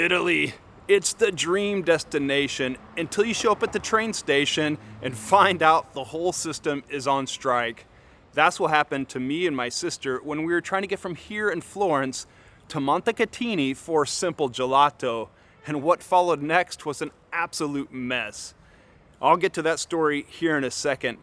Italy. It's the dream destination until you show up at the train station and find out the whole system is on strike. That's what happened to me and my sister when we were trying to get from here in Florence to Montecatini for a simple gelato. And what followed next was an absolute mess. I'll get to that story here in a second.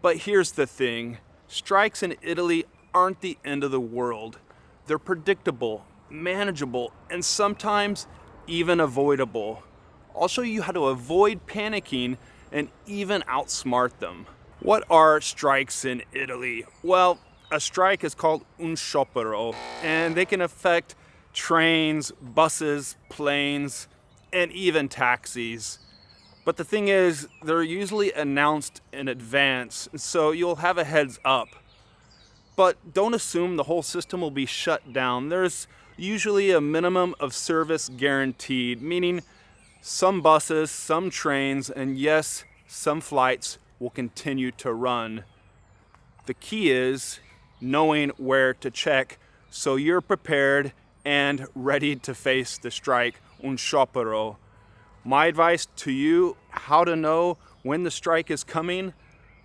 But here's the thing. Strikes in Italy aren't the end of the world. They're predictable, manageable, and sometimes even avoidable. I'll show you how to avoid panicking and even outsmart them. What are strikes in Italy? Well, a strike is called un sciopero, and they can affect trains, buses, planes, and even taxis. But the thing is, they're usually announced in advance, so you'll have a heads up. But don't assume the whole system will be shut down. There's usually a minimum of service guaranteed, meaning some buses, some trains, and yes, some flights will continue to run. The key is knowing where to check so you're prepared and ready to face the strike, un sciopero. My advice to you, how to know when the strike is coming?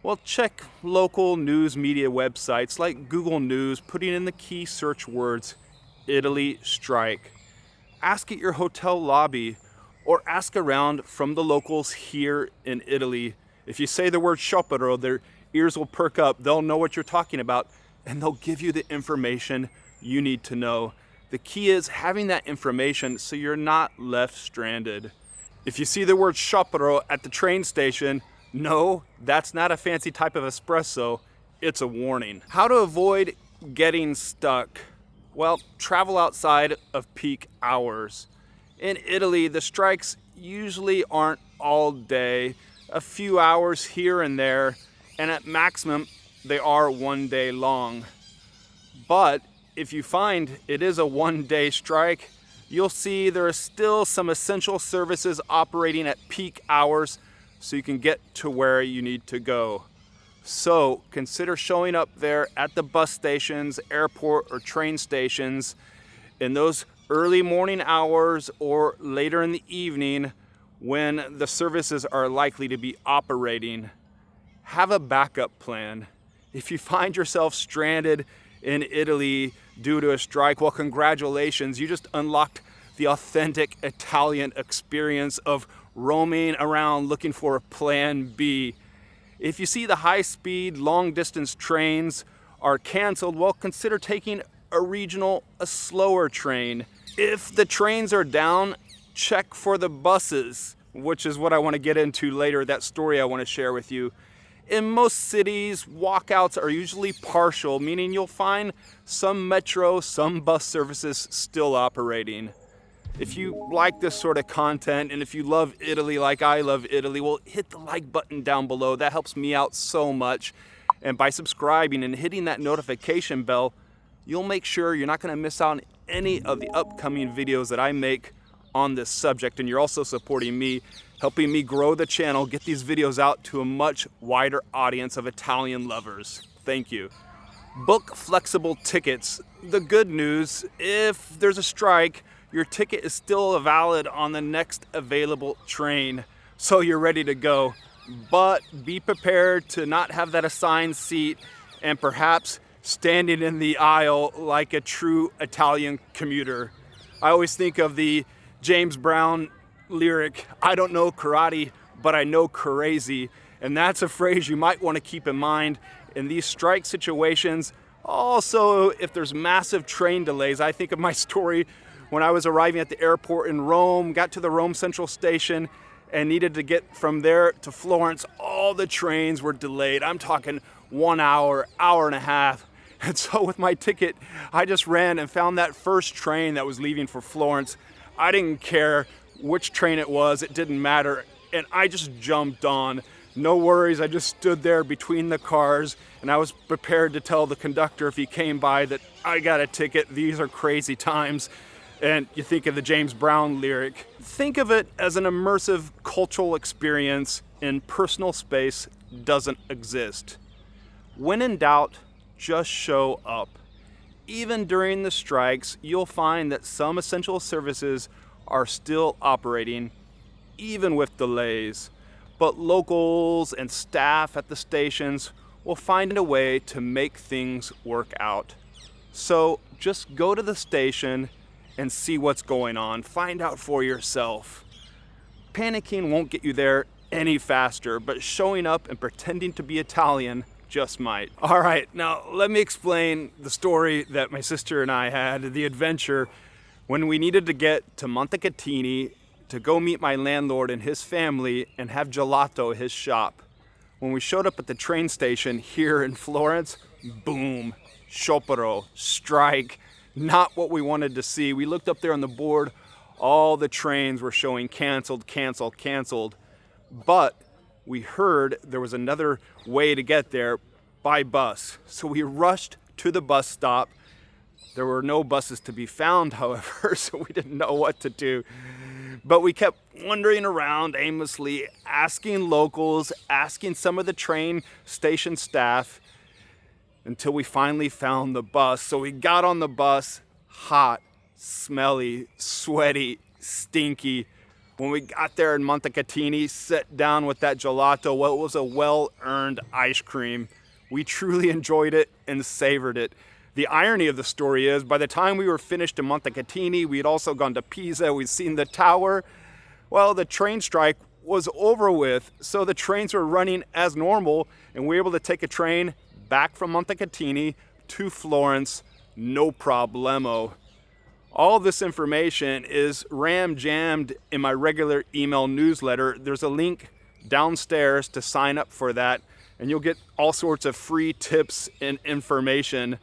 Well, check local news media websites like Google News, putting in the key search words, Italy strike. Ask at your hotel lobby or ask around from the locals here in Italy. If you say the word sciopero, their ears will perk up. They'll know what you're talking about and they'll give you the information you need to know. The key is having that information so you're not left stranded. If you see the word sciopero at the train station, no, that's not a fancy type of espresso, it's a warning. How to avoid getting stuck? Well, travel outside of peak hours. In Italy, the strikes usually aren't all day, a few hours here and there, and at maximum, they are 1 day long. But if you find it is a 1 day strike, you'll see there are still some essential services operating at peak hours so you can get to where you need to go. So consider showing up there at the bus stations, airport, or train stations in those early morning hours or later in the evening when the services are likely to be operating. Have a backup plan. If you find yourself stranded in Italy due to a strike, well, congratulations, you just unlocked the authentic Italian experience of roaming around looking for a plan B. If you see the high-speed, long-distance trains are canceled, well, consider taking a regional, a slower train. If the trains are down, check for the buses, which is what I want to get into later, that story I want to share with you. In most cities, walkouts are usually partial, meaning you'll find some metro, some bus services still operating. If you like this sort of content and if you love Italy like I love Italy, well, hit the like button down below. That helps me out so much. And by subscribing and hitting that notification bell, you'll make sure you're not going to miss out on any of the upcoming videos that I make on this subject. And you're also supporting me, helping me grow the channel, get these videos out to a much wider audience of Italian lovers. Thank you. Book flexible tickets. The good news, if there's a strike, your ticket is still valid on the next available train, so you're ready to go. But be prepared to not have that assigned seat and perhaps standing in the aisle like a true Italian commuter. I always think of the James Brown lyric, I don't know karate, but I know crazy. And that's a phrase you might want to keep in mind in these strike situations. Also, if there's massive train delays, I think of my story when I was arriving at the airport in Rome, got to the Rome Central Station and needed to get from there to Florence. All the trains were delayed. I'm talking 1 hour, hour and a half. And so with my ticket, I just ran and found that first train that was leaving for Florence. I didn't care which train it was, it didn't matter. And I just jumped on. No worries, I just stood there between the cars and I was prepared to tell the conductor if he came by that I got a ticket, these are crazy times. And you think of the James Brown lyric. Think of it as an immersive cultural experience in personal space doesn't exist. When in doubt, just show up. Even during the strikes, you'll find that some essential services are still operating, even with delays. But locals and staff at the stations will find a way to make things work out. So just go to the station and see what's going on. Find out for yourself. Panicking won't get you there any faster, but showing up and pretending to be Italian just might. All right, now let me explain the story that my sister and I had, the adventure when we needed to get to Montecatini to go meet my landlord and his family and have gelato at his shop. When we showed up at the train station here in Florence, boom, sciopero, strike, not what we wanted to see. We looked up there on the board, all the trains were showing canceled, canceled, canceled. But we heard there was another way to get there by bus. So we rushed to the bus stop. There were no buses to be found, however, so we didn't know what to do. But we kept wandering around aimlessly, asking locals, asking some of the train station staff, until we finally found the bus. So we got on the bus, hot, smelly, sweaty, stinky. When we got there in Montecatini, sat down with that gelato, well, it was a well-earned ice cream. We truly enjoyed it and savored it. The irony of the story is, by the time we were finished in Montecatini, we had also gone to Pisa, we'd seen the tower. Well, the train strike was over with, so the trains were running as normal, and we were able to take a train back from Montecatini to Florence, no problemo. All this information is ram-jammed in my regular email newsletter. There's a link downstairs to sign up for that, and you'll get all sorts of free tips and information.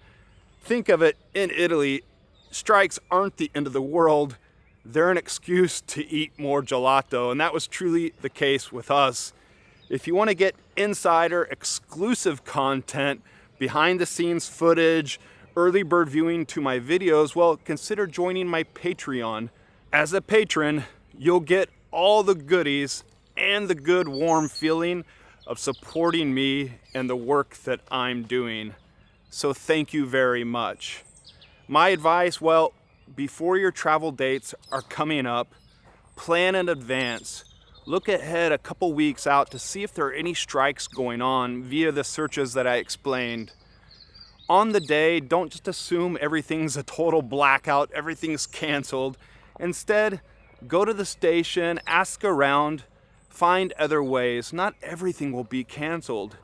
Think of it, in Italy, strikes aren't the end of the world. They're an excuse to eat more gelato, and that was truly the case with us. If you want to get insider exclusive content, behind the scenes footage, early bird viewing to my videos, well, consider joining my Patreon. As a patron, you'll get all the goodies and the good warm feeling of supporting me and the work that I'm doing. So thank you very much. My advice, well, before your travel dates are coming up, plan in advance. Look ahead a couple weeks out to see if there are any strikes going on via the searches that I explained. On the day, don't just assume everything's a total blackout, everything's canceled. Instead, go to the station, ask around, find other ways. Not everything will be canceled.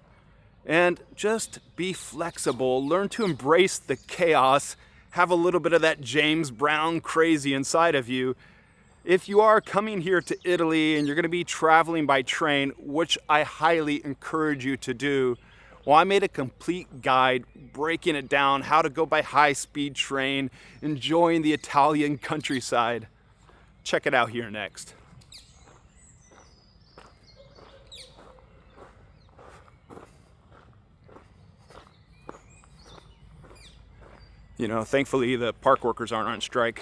And just be flexible, learn to embrace the chaos, have a little bit of that James Brown crazy inside of you. If you are coming here to Italy and you're gonna be traveling by train, which I highly encourage you to do, well, I made a complete guide breaking it down, how to go by high-speed train, enjoying the Italian countryside. Check it out here next. You know, thankfully the park workers aren't on strike.